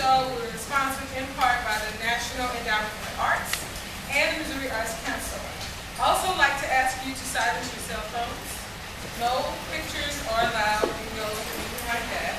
show was sponsored in part by the National Endowment for the Arts and the Missouri Arts Council. Also like to ask you to silence your cell phones. No pictures are allowed in your anything like that.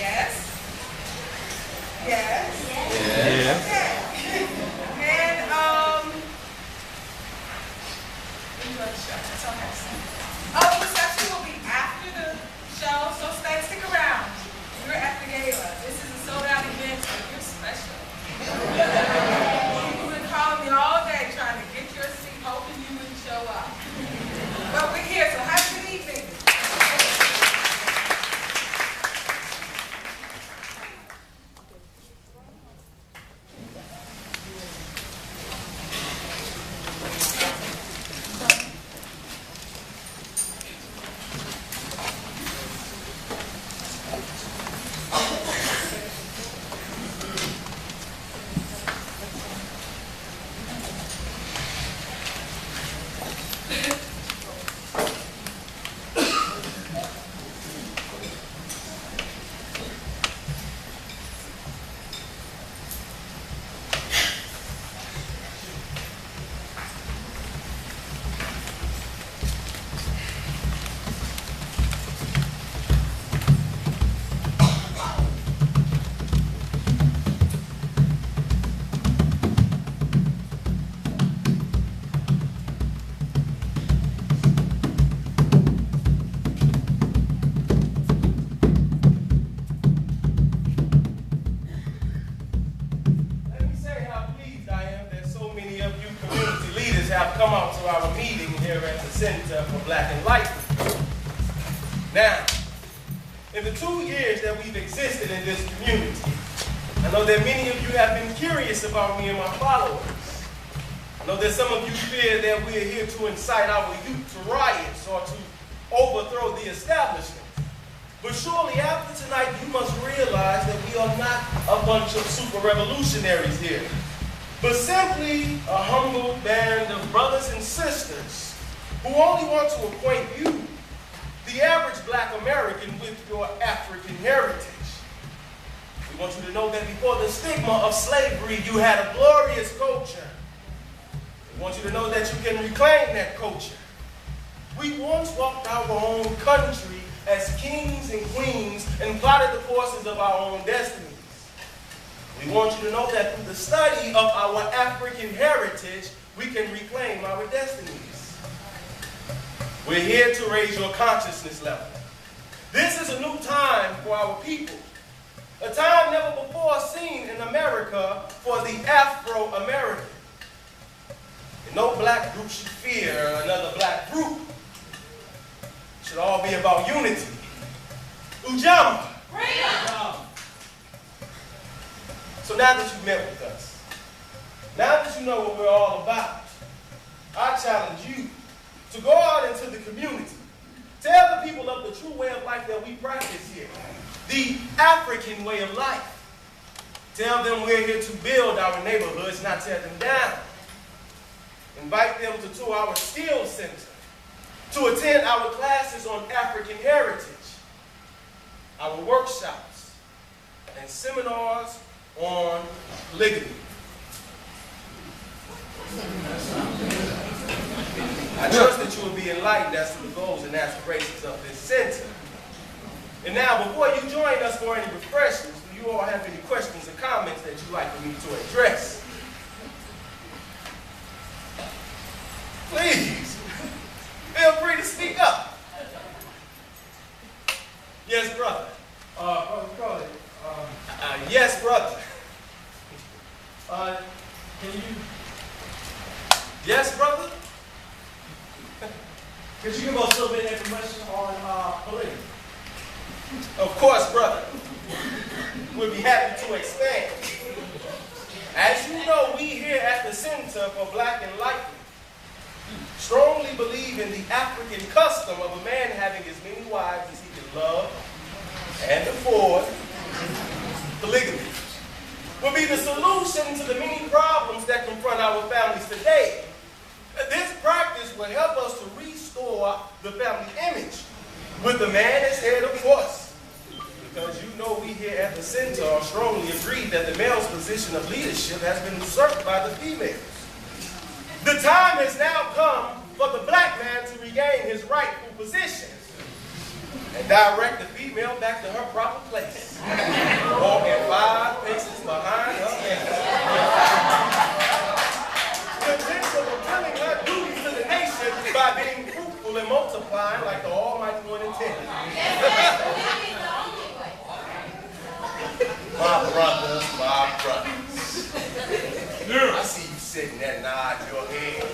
Yes? Yes? Yes. Okay. And, that's all I have to say. Oh, the reception will be after the show, so stick around. We're at the gala. This is a sold-out event, so you're special. You've been calling me all day trying to get your seat, hoping you wouldn't show up. But we're here, so have a good evening. Come out to our meeting here at the Center for Black Enlightenment. Now, in the 2 years that we've existed in this community, I know that many of you have been curious about me and my followers. I know that some of you fear that we are here to incite our youth to riots or to overthrow the establishment. But surely after tonight, you must realize that we are not a bunch of super revolutionaries here, but simply a humble band of brothers and sisters who only want to acquaint you, the average black American, with your African heritage. We want you to know that before the stigma of slavery, you had a glorious culture. We want you to know that you can reclaim that culture. We once walked our own country as kings and queens and plotted the courses of our own destinies. We want you to know that through the study of our African heritage, we can reclaim our destinies. We're here to raise your consciousness level. This is a new time for our people, a time never before seen in America for the Afro-American. And no black group should fear another black group. It should all be about unity. Ujamaa. Freedom. So now that you've met with us, now that you know what we're all about, I challenge you to go out into the community, tell the people of the true way of life that we practice here, the African way of life. Tell them we're here to build our neighborhoods, not tear them down. Invite them to tour our skills center, to attend our classes on African heritage, our workshops, and seminars on polygamy. I trust that you will be enlightened as to the goals and aspirations of this center. And now, before you join us for any refreshments, do you all have any questions or comments that you'd like for me to address? Please, feel free to speak up. Yes, brother. Brother, yes, brother. can you Yes, brother. could you give us a little bit of information on polygamy? Of course, brother. We'll be happy to expand. As you know, we here at the Center for Black Enlightenment strongly believe in the African custom of a man having as many wives as he can love and afford. Polygamy will be the solution to the many problems that confront our families today. This practice will help us to restore the family image, with the man as head, of course. Because you know we here at the center are strongly agreed that the male's position of leadership has been usurped by the females. The time has now come for the black man to regain his rightful position and direct the female back to her proper place, walking 5 paces behind her man. Potential of fulfilling her duties to the nation by being fruitful and multiplying like the Almighty One intended. My brothers, I see you sitting there, nod your head.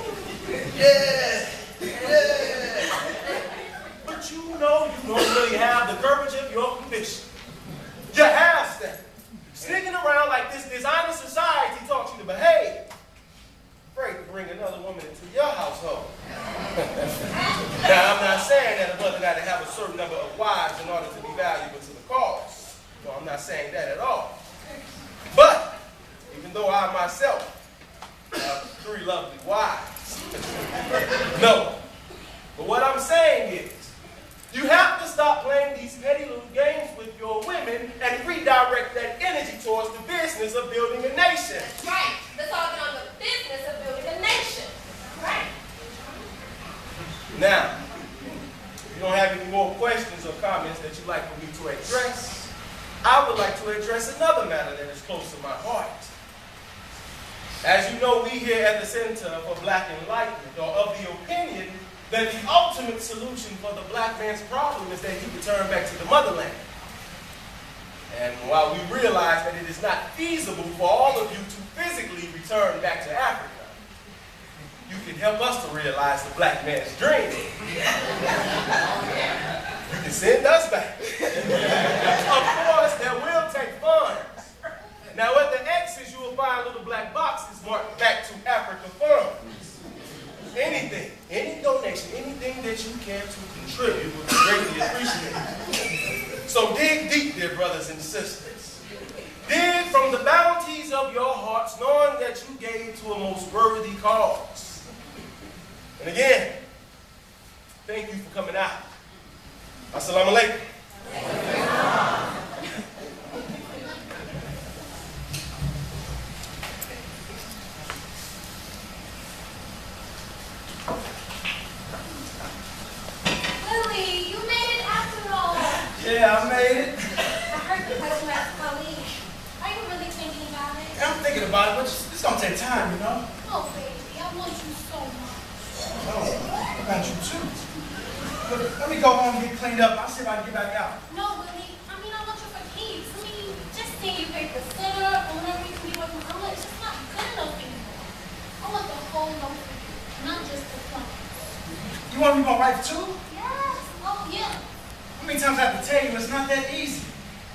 Yeah. But you know you don't really have the courage of your conviction. You have that. Sneaking around like this dishonest society taught you to behave. Afraid to bring another woman into your household. Now, I'm not saying that a brother got to have a certain number of wives in order to be valuable to the cause. No, I'm not saying that at all. But, even though I myself have 3 lovely wives, no. But what I'm saying is, you have to stop playing these petty little games with your women and redirect that energy towards the business of building a nation. Right. Let's all get on the business of building a nation. Right. Now, if you don't have any more questions or comments that you'd like for me to address, I would like to address another matter that is close to my heart. As you know, we here at the Center for Black Enlightenment are of the opinion that the ultimate solution for the black man's problem is that he return back to the motherland. And while we realize that it is not feasible for all of you to physically return back to Africa, you can help us to realize the black man's dream. You can send us back. Of course, that will take funds. Now, at the exits, you will find little black boxes marked back to Africa funds. Anything, any donation, anything that you can to contribute would be greatly appreciated. So dig deep, dear brothers and sisters. Dig from the bounties of your hearts, knowing that you gave to a most worthy cause. And again, thank you for coming out. Assalamu alaikum. Willie, you made it after all. Yeah, I made it. I heard the question about Chloe. Are you really thinking about it? I'm thinking about it, but it's gonna take time, you know? Oh, baby, I want you so much. Oh, I got you too. But let me go home and get cleaned up. I'll see if I can get back out. No, Willie, I want you for keeps. Just seeing you pay for center, owner, you can be working on it. It's just not good enough anymore. I want the whole loaf for you, not just the front. You want me to be my wife too? Yes, oh yeah. How many times I have to tell you it's not that easy?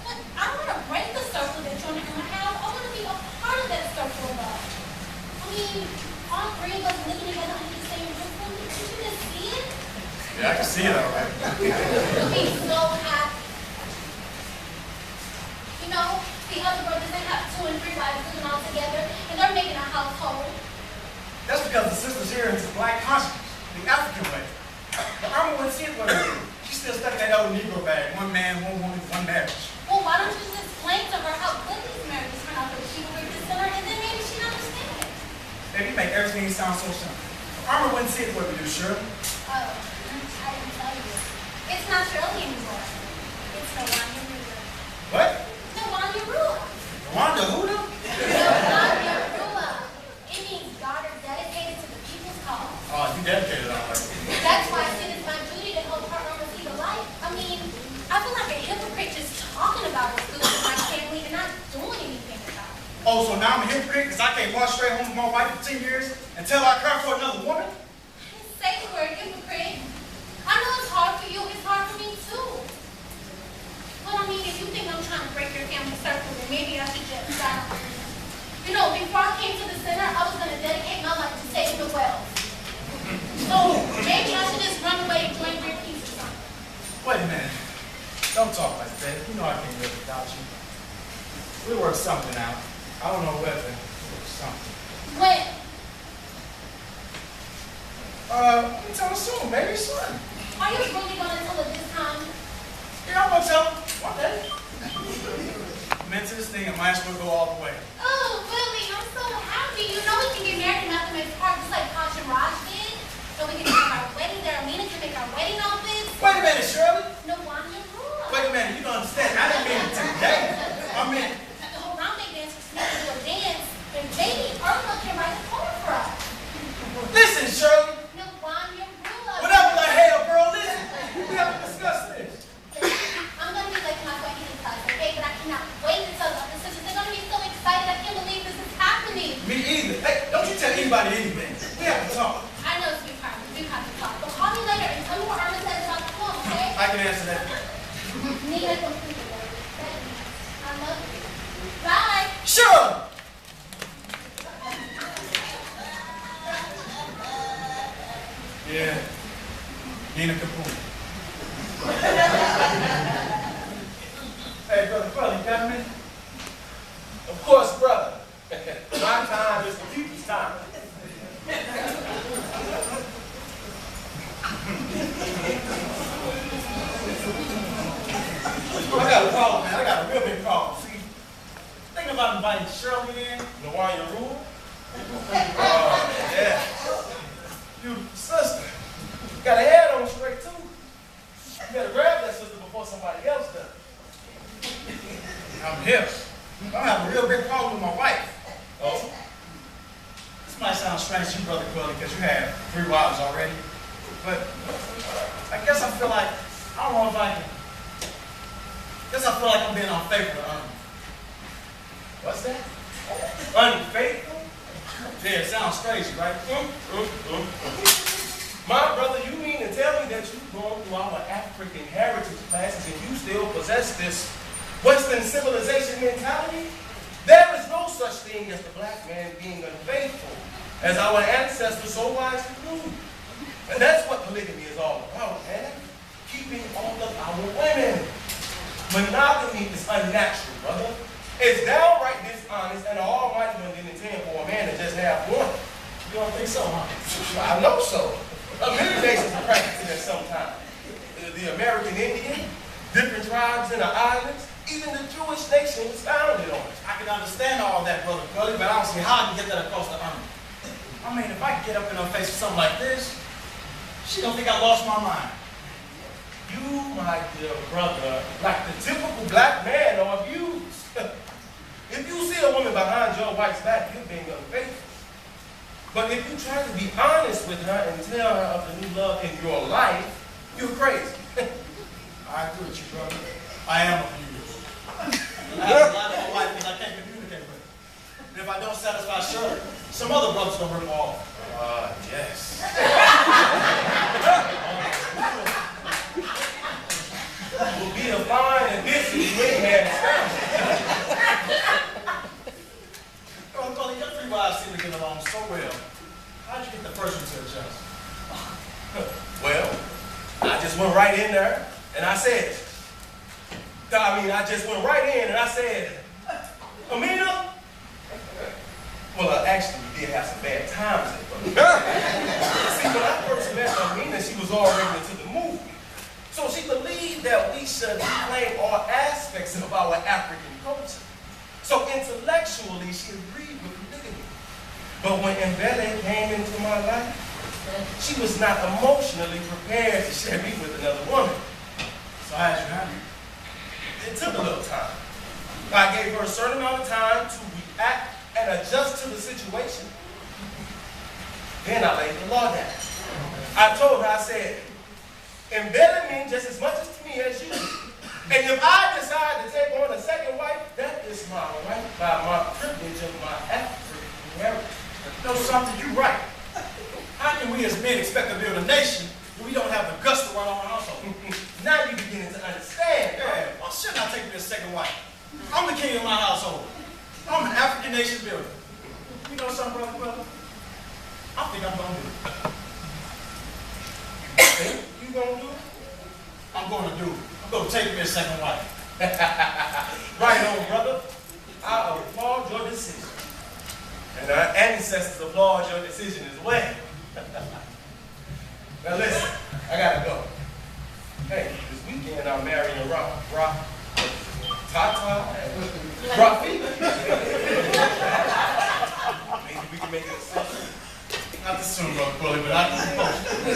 But I want to break the circle that you're going to have. I want to be a part of that circle of love. All 3 of us living together under the same roof. Did you just see it? Yeah, I can see it all right. You'll be so happy. You know, the other brothers, they have 2 and 3 wives living all together, and they're making a household. That's because the sisters here is black conscience, the African way. But Irma wouldn't see it what I did. She's still stuck in that old Negro bag. 1 man, 1 woman, 1 marriage. Well, why don't you just explain to her how good these marriages turn out for the people who are center, and then maybe she'd understand. Baby, you make everything sound so simple. Irma wouldn't see it what we do, sure? Oh, I didn't tell you. It's not Shirley anymore. It's Rwanda Rula. What? Rwanda Rula. Rwanda who now? Rwanda Rula. It means daughter dedicated to the people's cause. Oh, you dedicated all right. That's why I said it's my duty to help her receive a life. I feel like a hypocrite just talking about her food with my family and not doing anything about it. Oh, so now I'm a hypocrite because I can't walk straight home with my wife for 10 years until I care for another woman? Say the word hypocrite. I know it's hard for you, it's hard for me too. But if you think I'm trying to break your family circle, then maybe I should just stop. Before I came to the center, I was going to dedicate my life to saving the well. So maybe I should just run away and join your peace or something. Wait a minute. Don't talk like that. You know I can't live without you. We'll work something out. I don't know whether it's something. When? Let me tell her soon, baby, soon. Are you really going to tell her this time? Yeah, I'm going to tell her. One day. thing and might as well go all the way. Oh, Willie, I'm so happy. You know we can get married and nothing makes hard, just like Kosh and Raj did. So we can make our wedding there. Amina can make our wedding outfits. Wait a minute, Shirley. No wonder rule. Wait a minute, you don't understand. I didn't mean it today. I meant, The whole Rambe dance was sneaking to a dance, and maybe Irma can write a poem for us. listen, Shirley. No wonder rule. Whatever the hell, girl, listen. We have to discuss this. I'm gonna be late to my wedding class, okay? But I cannot wait to tell the sisters. They're gonna be so excited. I can't believe this is happening. Me either. Hey, don't you tell anybody anything. We have to talk. I know it's sweetheart. We do have to talk. But call me later and tell me what Irma says about the poem, okay? I can answer that. Nina, don't think about it. I love you. Bye. Sure. Yeah. Nina Kapoor. Hey, brother, you got a minute? Of course, brother. My time is the people's time. I got a call, man. I got a real big call. See, thinking about inviting Shirley in. Nawanya Rule? Oh, yeah. You sister. Got a head on straight too. You better grab that sister before somebody else does. I'm here. I'm having a real big problem with my wife. Oh? This might sound strange to you, Brother Quilly, because you have 3 wives already. But I guess I feel like, I don't know if I can. I guess I feel like I'm being unfaithful to Irma. What's that? Unfaithful? Yeah, it sounds crazy, right? My brother, you mean to tell me that you've gone through our African heritage classes and you still possess this Western civilization mentality? There is no such thing as the black man being unfaithful, as our ancestors so wisely knew. And that's what polygamy is all about, man. Keeping all of our women. Monogamy is unnatural, brother. It's downright dishonest, and the Almighty one didn't intend for a man to just have one. You don't think so, huh? I know so. Many nations are practicing it sometimes. The American Indian, different tribes in the islands, even the Jewish nation was founded on it. I can understand all that, Brother Quilly, but I don't see how I can get that across to Irma. I mean, if I can get up in her face with something like this, she don't think I lost my mind. You, my dear brother, like the typical black man, are abused. If you see a woman behind your wife's back, you're being unfaithful. But if you try to be honest with her and tell her of the new love in your life, you're crazy. I agree with you, brother. I am abused. I have a lot of my wife because I can't communicate with her. And if I don't satisfy Shirley, some other brother's gonna rip her off. Yes. Will be a fine addition you ain't had Oh, Quilly, your 3 wives seem to get along so well. How'd you get the first one to adjust? Well, I just went right in there and I said, I just went right in and I said, Amina? Well, actually, we did have some bad times at first. See, when I first met Amina, she was already into the movement. So she believed that we should reclaim all aspects of our African culture. So intellectually, she agreed with polygamy. But when Mbele came into my life, she was not emotionally prepared to share me with another woman. So how'd you handle it? It took a little time. I gave her a certain amount of time to react and adjust to the situation. Then I laid the law down. I told her, I said, Mbele means just as much to me as you. And if I decide to take on a second wife, that is my right by my privilege of my African heritage. No, something you right. How can we as men expect to build a nation when we don't have the guts to run our household? Now you're beginning to understand. Yeah, why shouldn't I take me a second wife? I'm the king of my household. I'm an African nation builder. You know something, brother? I think I'm gonna do it. Think you gonna do it? I'm gonna do it. I'm gonna take me a second wife. Right on, brother. I applaud your decision. And our ancestors applaud your decision as well. Now listen, I gotta go. Hey, this weekend I'm marrying Rock. Tata, Ruffy. Maybe we can make it a session. Not this soon, Brother Curly, but I can post.